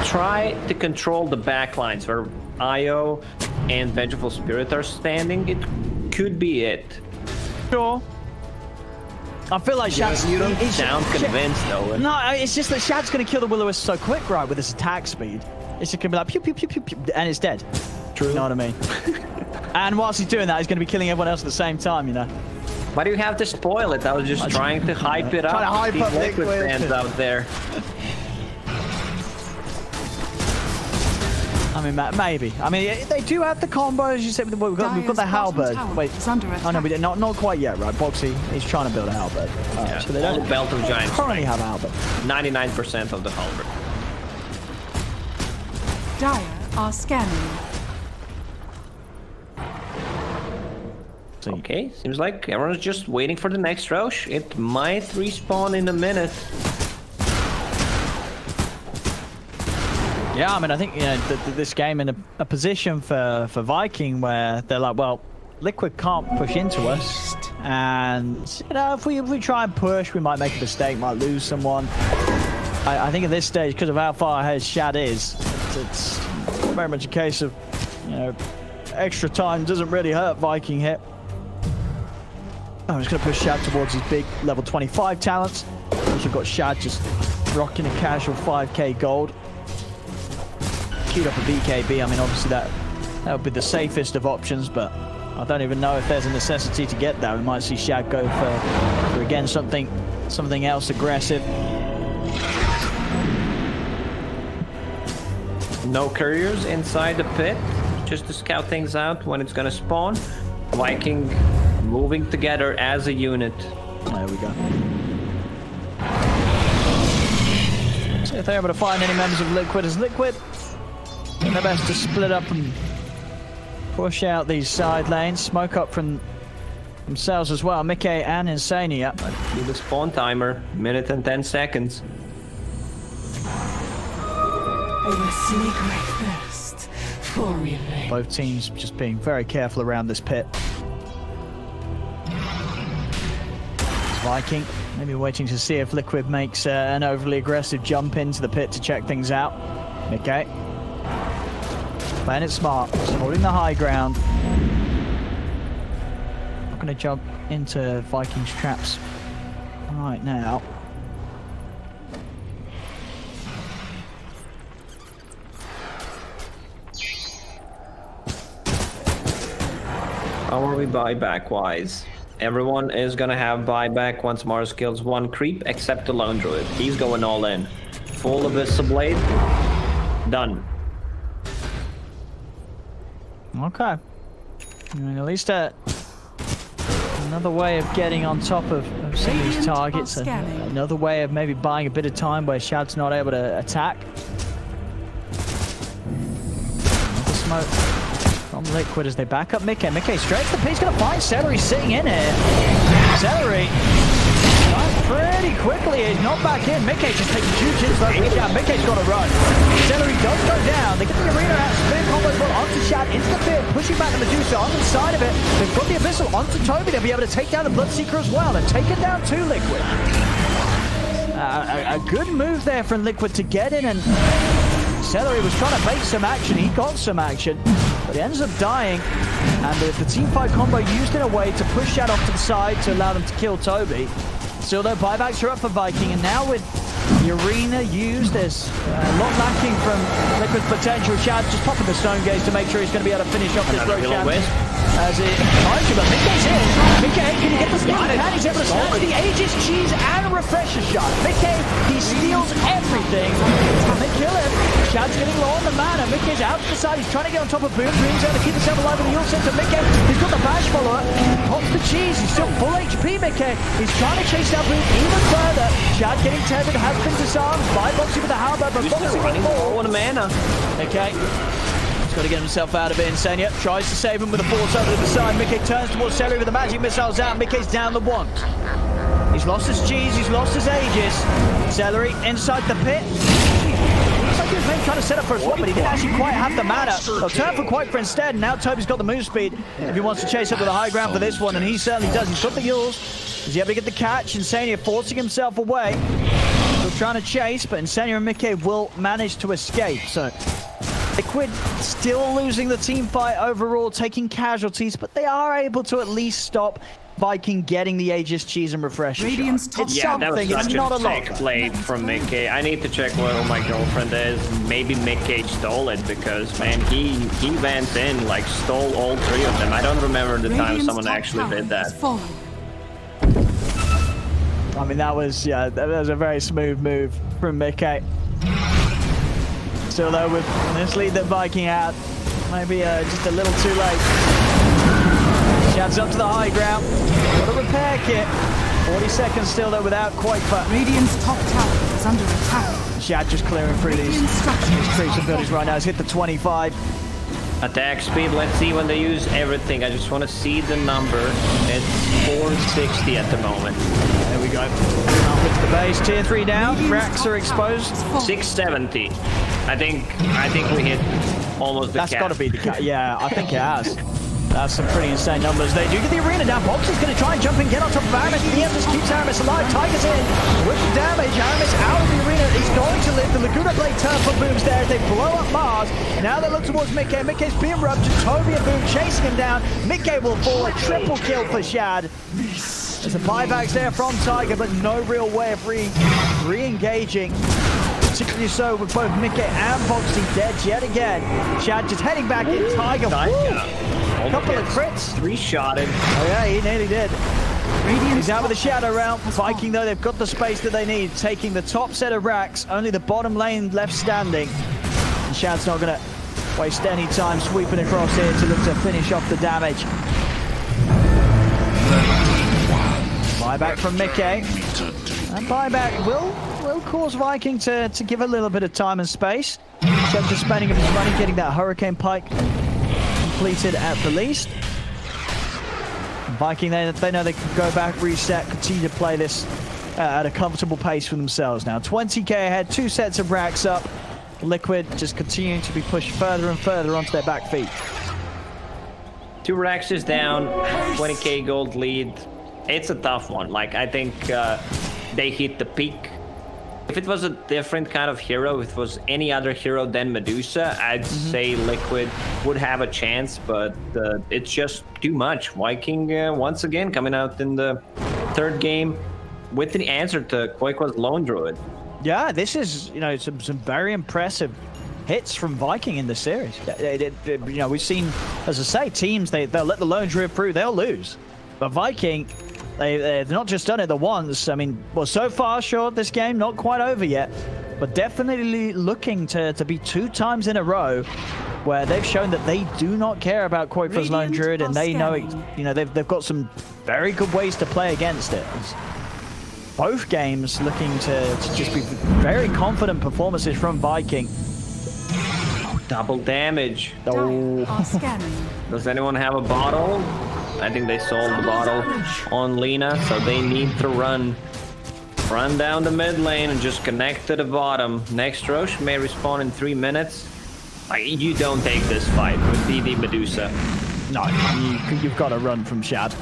try to control the backlines where IO and Vengeful Spirit are standing, it could be it. Sure. I feel like Shad's... You don't sound convinced, though. No, it's just that Shad's going to kill the Will-O-Wisp so quick, right, with his attack speed. It's just going to be like, pew, pew, pew, pew, pew, and it's dead. True. You know what I mean? And whilst he's doing that, he's going to be killing everyone else at the same time, Why do you have to spoil it? I was just trying to hype it up. Trying to hype up Liquid fans out there. I mean, maybe. I mean, they do have the combos. You said we've got the halberd. Wait, oh no, we did not quite yet, right? Boxy, he's trying to build a halberd. Yeah, so they don't. The Belt of Giants. Currently have a halberd. 99% of the halberd. Dire are scanning. Okay, seems like everyone's just waiting for the next Roche. It might respawn in a minute. Yeah, I mean, I think this game in a position for Viking where they're like, well, Liquid can't push into us, and if we try and push, we might make a mistake, might lose someone. I think at this stage, because of how far ahead Shad is, it's very much a case of extra time doesn't really hurt Viking here. I'm just going to push Shad towards his big level 25 talents. Also got Shad just rocking a casual 5k gold. Queued up a BKB. I mean, obviously that would be the safest of options, but I don't even know if there's a necessity to get that. We might see Shad go for again something else aggressive. No couriers inside the pit, just to scout things out when it's going to spawn. Viking moving together as a unit. There we go. See if they're able to find any members of Liquid. As Liquid doing their best to split up and push out these side lanes. Smoke up from themselves as well. Mickey and Insania. Do the spawn timer. Minute and 10 seconds. I will sneak my thirst for revenge. Both teams just being very careful around this pit. Viking maybe waiting to see if Liquid makes an overly aggressive jump into the pit to check things out. Mickey playing it smart, just holding the high ground. Not going to jump into Vikings' traps right now. How are we buyback wise? Everyone is gonna have buyback once Mars kills one creep except the Lone Druid. He's going all in. Full Abyssal Blade. Done. Okay. I mean, at least another way of getting on top of some of these targets. Another way of maybe buying a bit of time where Shad's not able to attack. Another smoke from Liquid as they back up Mickey. Mickey straight to the pit. He's going to find Celery sitting in here. Celery pretty quickly. He's not back in. Mickey just taking huge hits like Shad. Mickey's got to run. Celery does go down. They get the arena out. Spin combo as well onto Shad into the field. Pushing back the Medusa on the side of it. They've got the Abyssal onto Toby. They'll be able to take down the Bloodseeker as well and take it down to Liquid. A good move there from Liquid to get in, and Celery was trying to make some action. He got some action, but he ends up dying. And the team fight combo used in a way to push Shad off to the side to allow them to kill Toby. Still though, buybacks are up for Viking, and now with the arena used, there's a lot lacking from Liquid's potential. Shad just popping the Stone Gaze to make sure he's going to be able to finish off this Roshan as it tries to, but Mickey's in. Mickey, can he get the steal? And he's able to snatch the Aegis, Cheese, and Refresher shot. Mickey, he steals everything. They kill him. Shad's getting low on the mana. Mickey's out to the side. He's trying to get on top of Boom. Boom's able to keep himself alive with the ult center. Mickey, he's got the bash follower. Pops the Cheese. He's still full HP, Mickey. He's trying to chase down Boom even further. Shad getting tethered, has been disarmed by Boxy with the halberd, but Boxy running low on mana. Okay. He's got to get himself out of it. Insania tries to save him with a force over to the side. Mickey turns towards Celery with the magic missiles out. Mickey's down the one. He's lost his Cheese. He's lost his Aegis. Celery inside the pit. Looks like he was maybe trying to set up for a swap, but he didn't actually quite have the mana. They'll turn for Quake for instead. Now Toby's got the move speed if he wants to chase up to the high ground for this one, and he certainly does. He's got the Yules. Is he able to get the catch? Insania forcing himself away. Still trying to chase, but Insania and Mickey will manage to escape. So Liquid still losing the team fight overall, taking casualties, but they are able to at least stop Viking getting the Aegis, Cheese, and Refresher shot. It's something, it's not a lot. Played from Mickey. I need to check where my girlfriend is. Maybe Mickey stole it because, man, he went in, like, stole all three of them. I don't remember the time someone actually did that. I mean, that was a very smooth move from Mickey. Still though, with this lead that Viking had, maybe just a little too late. Shad's up to the high ground. Got a repair kit. 40 seconds still though without Quake, but Radiant's top tower is under attack. Shad just clearing through these creeps and buildings right now. He's hit the 25. Attack speed, let's see when they use everything. I just want to see the number. It's 460 at the moment. There we go. Up into the base, tier 3 down. Racks are exposed. 670. I think we hit almost the cap. That's got to be the cap. Yeah, I think it has. That's some pretty insane numbers. They do get the arena down. Box is going to try and jump and get on top of Aramis. The end just keeps Aramis alive. Tiger's in. With the damage, Aramis out of the arena. He's going to live. The Laguna Blade turn for Boom's there as they blow up Mars. Now they look towards Mickey. Mickey's being rubbed. Toby and Boom chasing him down. Mickey will fall. A triple kill for Shad. There's a buybacks there from Tiger, but no real way of re-engaging. Particularly so with both Mickey and Boxy dead yet again. Shad just heading back in. Tiger. Couple of crits. 3-shotted. Oh yeah, he nearly did. He's out with the Shadow round. Viking though, they've got the space that they need. Taking the top set of racks. Only the bottom lane left standing. And Shad's not going to waste any time sweeping across here to look to finish off the damage. Buyback from Mickey. That buyback will will cause Viking to give a little bit of time and space. Shad just spending his money getting that Hurricane Pike completed at the least. Viking, they know they can go back, reset, continue to play this at a comfortable pace for themselves now. 20k ahead, 2 sets of racks up. Liquid just continuing to be pushed further and further onto their back feet. 2 racks is down, 20k gold lead. It's a tough one. Like, I think they hit the peak. If it was a different kind of hero, if it was any other hero than Medusa, I'd say Liquid would have a chance, but it's just too much. Viking, once again, coming out in the 3rd game with the answer to Koikwa's Lone Druid. Yeah, this is, you know, some very impressive hits from Viking in the series. You know, we've seen, as I say, teams, they'll let the Lone Druid through, they'll lose. But Viking, they've not just done it the once. I mean, well, so far, sure, this game not quite over yet, but definitely looking to be 2 times in a row where they've shown that they do not care about Koikwa's Lone Druid, and they know, you know, they've got some very good ways to play against it. Both games looking to just be very confident performances from Viking. Oh, double damage. Oh. Does anyone have a bottle? I think they sold the bottle on Lina, so they need to run down the mid lane and just connect to the bottom. Next Roche may respawn in 3 minutes. You don't take this fight with DD Medusa. No, you've got to run from Shad.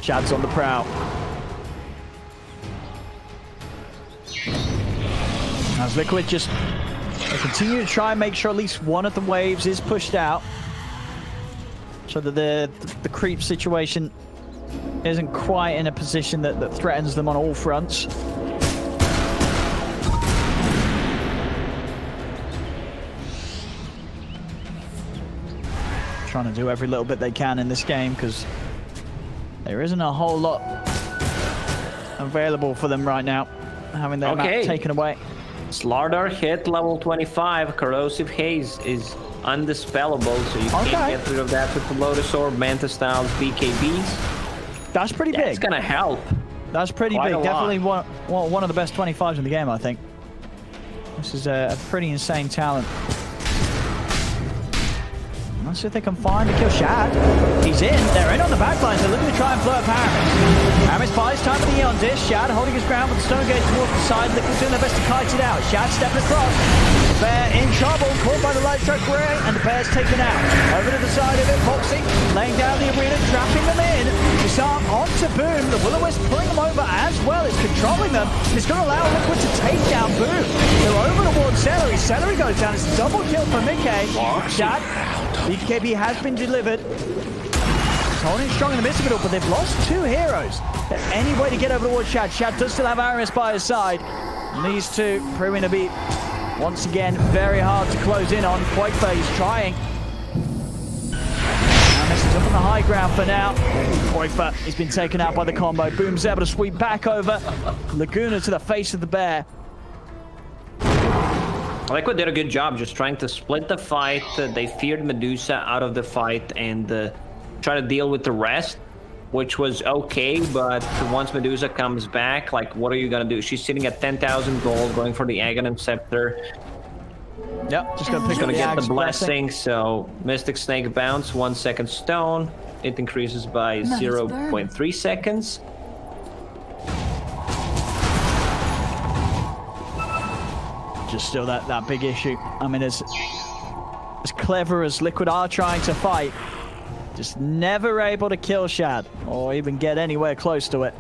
Shad's on the prowl. As Liquid just continue to try and make sure at least one of the waves is pushed out, so that the creep situation isn't quite in a position that threatens them on all fronts. Trying to do every little bit they can in this game, because there isn't a whole lot available for them right now, having their map taken away. Slardar hit level 25. Corrosive Haze is undispellable, so you can't get rid of that with the Lotus Orb, Manta Styles, BKBs. That's pretty big. That's gonna help. That's pretty big. Definitely one of the best 25s in the game, I think. This is a pretty insane talent. Let's see if they can find and kill Shad. He's in. They're in on the backline. They're looking to try and blow up Aramis. Aramis buys time for the Eon Dish. Shad holding his ground with the Stone Gate towards the side. Liquid's doing their best to kite it out. Shad stepping across. The bear in trouble. Caught by the light truck ray, and the bear's taken out. Over to the side of it. Foxy laying down the arena, trapping them in. Disarm onto Boom. The Will-O-Wisp pulling them over as well. It's controlling them. It's going to allow Liquid to take down Boom. They're over towards Celery. Celery goes down. It's a double kill for Mickey. Shad. BKB has been delivered. It's holding strong in the midst of it all, but they've lost 2 heroes. Any way to get over towards Shad. Shad does still have Aramis by his side. And these 2 proving to be, once again, very hard to close in on. Koikwa is trying. Aramis is up on the high ground for now. Koikwa has been taken out by the combo. Boom's able to sweep back over. Laguna to the face of the bear. Liquid did a good job just trying to split the fight. They feared Medusa out of the fight and try to deal with the rest, which was okay, but once Medusa comes back, like, what are you gonna do? She's sitting at 10,000 gold, going for the Aghanim Scepter. Yep, just gonna pick up get the blessing. So Mystic Snake bounce, 1 second stone. It increases by 0.3 seconds. Just still that big issue. I mean, as clever as Liquid are trying to fight, just never able to kill Shad or even get anywhere close to it.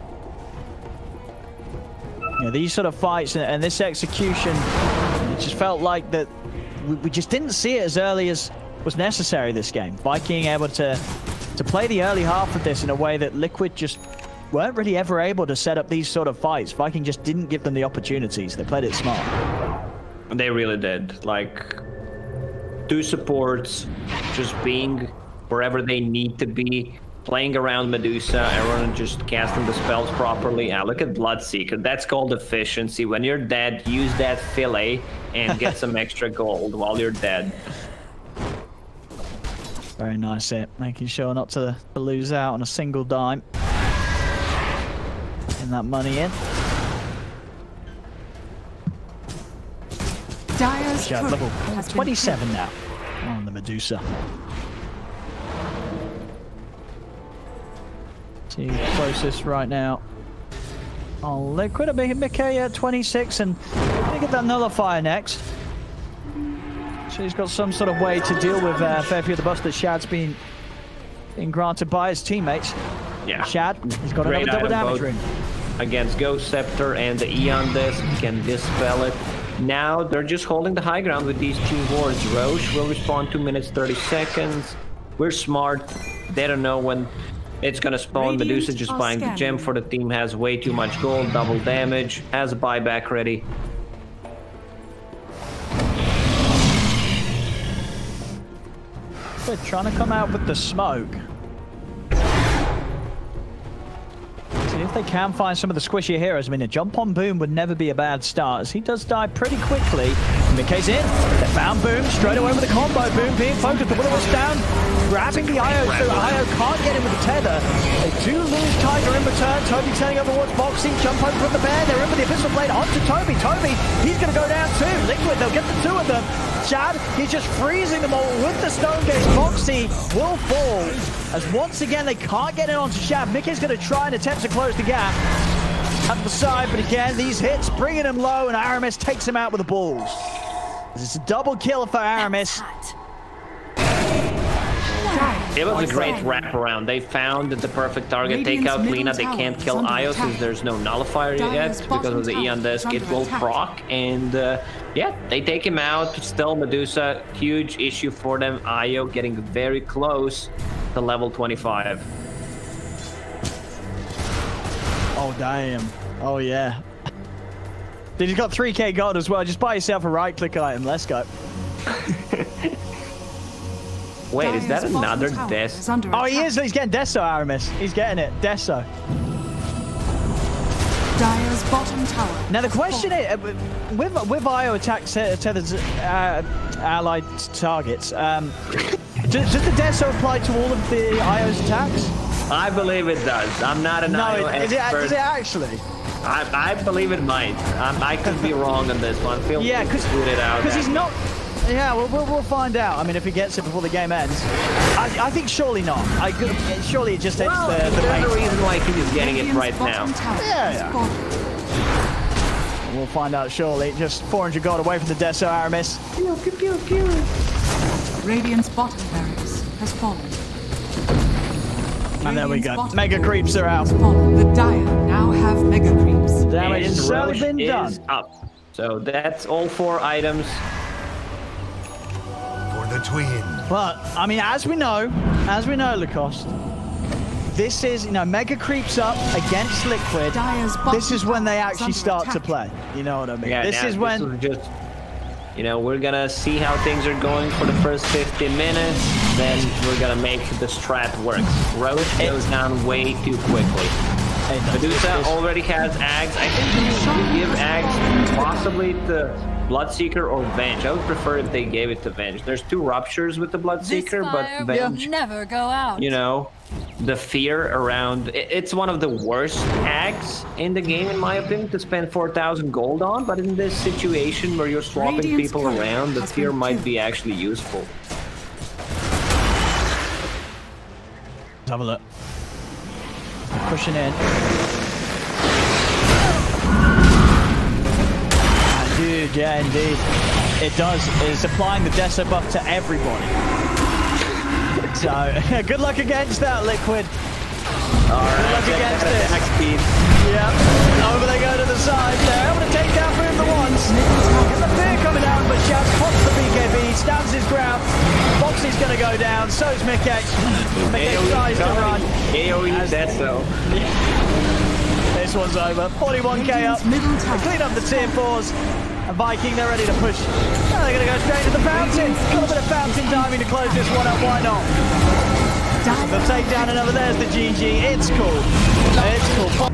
You know, these sort of fights and this execution, it just felt like that we just didn't see it as early as was necessary this game. Viking able to play the early half of this in a way that Liquid just weren't really ever able to set up these sort of fights. Viking just didn't give them the opportunities. They played it smart. They really did. Like, 2 supports just being wherever they need to be, playing around Medusa, everyone just casting the spells properly. Look at Bloodseeker. That's called efficiency. When you're dead, use that fillet and get some extra gold while you're dead. Very nice hit. Making sure not to lose out on a single dime. Getting that money in. Shad level 27 now on the Medusa. See closest right now. Oh, Liquid, Mickey at 26, and they get that nullifier next. So he's got some sort of way to deal with fair few of the buffs that Shad's been granted by his teammates. Yeah. Shad, he's got another double damage ring. Against Ghost Scepter and the Eon Disc, can dispel it. Now they're just holding the high ground with these two wards. Roche will respawn 2 minutes 30 seconds. We're smart. They don't know when it's gonna spawn. Medusa just buying the gem for the team, has way too much gold, double damage, has a buyback ready. They're trying to come out with the smoke. See if they can find some of the squishy heroes. I mean, a jump on Boom would never be a bad start, as he does die pretty quickly. Mickey's in. They found Boom straight away with a combo. Boom being focused. The Will-O-Wisp down, grabbing the Io, so Io can't get him with the tether. They do lose Tiger in return. Toby turning over towards Boxy. Jump over from the bear. They're in with the Abyssal Blade onto Toby. Toby, he's going to go down too. Liquid, they'll get the two of them. Shad, he's just freezing them all with the Stone Gaze. Boxy will fall, as once again they can't get in onto Shad. Mickey's going to try and attempt to close the gap at the side, but again, these hits bringing him low, and Aramis takes him out with the balls. It's a double kill for Aramis. It was a great wraparound. They found the perfect target. Take out Lina. They can't kill Io since there's no nullifier yet because of the Eon Disc. It will proc, and yeah, they take him out. Still Medusa, huge issue for them. Io getting very close to level 25. Oh, damn. Oh, yeah. He's got 3k gold as well. Just buy yourself a right-click item. Let's go. Wait, is that another Deso? Oh, he is. He's getting Deso, Aramis. He's getting it. Deso. Dire's bottom tower. Now, the question is, with IO attacks tethered allied targets, does the Deso apply to all of the IO's attacks? I believe it does. I'm not an IO expert. Does it actually? I believe it might. I could be wrong on this one. Feel free to tweet it out. Because he's not... Yeah, we'll find out. I mean, if he gets it before the game ends. I think surely not. Surely it just hits the base. There's no reason why he's getting it right now. Yeah. We'll find out shortly. Just 400 gold away from the Deso, Aramis. Pew, pew, pew, pew. Radiant's bottom barracks has fallen. And there we go. Mega creeps are out. The Dire now have mega creeps. Damage has Roche been done. is up. So that's all 4 items. The twin. But I mean, as we know, Lacoste, this is, you know, mega creeps up against Liquid. This is when they actually start to play. You know what I mean? Yeah, this is when. This is just, you know, we're gonna see how things are going for the first 15 minutes. Then we're gonna make the strat work. Roche goes down way too quickly. Medusa already has Ags. I think you should give Ags possibly to Bloodseeker or Venge. I would prefer if they gave it to Venge. There's 2 ruptures with the Bloodseeker, but Venge, never go out. You know, the fear around... It's one of the worst Ags in the game, in my opinion, to spend 4,000 gold on, but in this situation where you're swapping people around, the fear might be actually useful. Let's have a look. Pushing in. Dude, yeah, indeed. It does. It's applying the Deso buff to everybody. So, good luck against that, Liquid. Alright, good luck against it. Attack speed. Yep. Over they go to the side. They're able to take down Boom the once. Get the fear coming down, but Shad pops the BKB, stands his ground. Boxy's going to go down, so's Mickey. Mickey tries to run. AoE Deso. This one's over. 41k up. They clean up the tier 4s. And Viking, they're ready to push. Now they're going to go straight to the fountain. A little bit of fountain timing to close this one up. Why not? They'll take down another. There's the GG. It's cool. It's cool.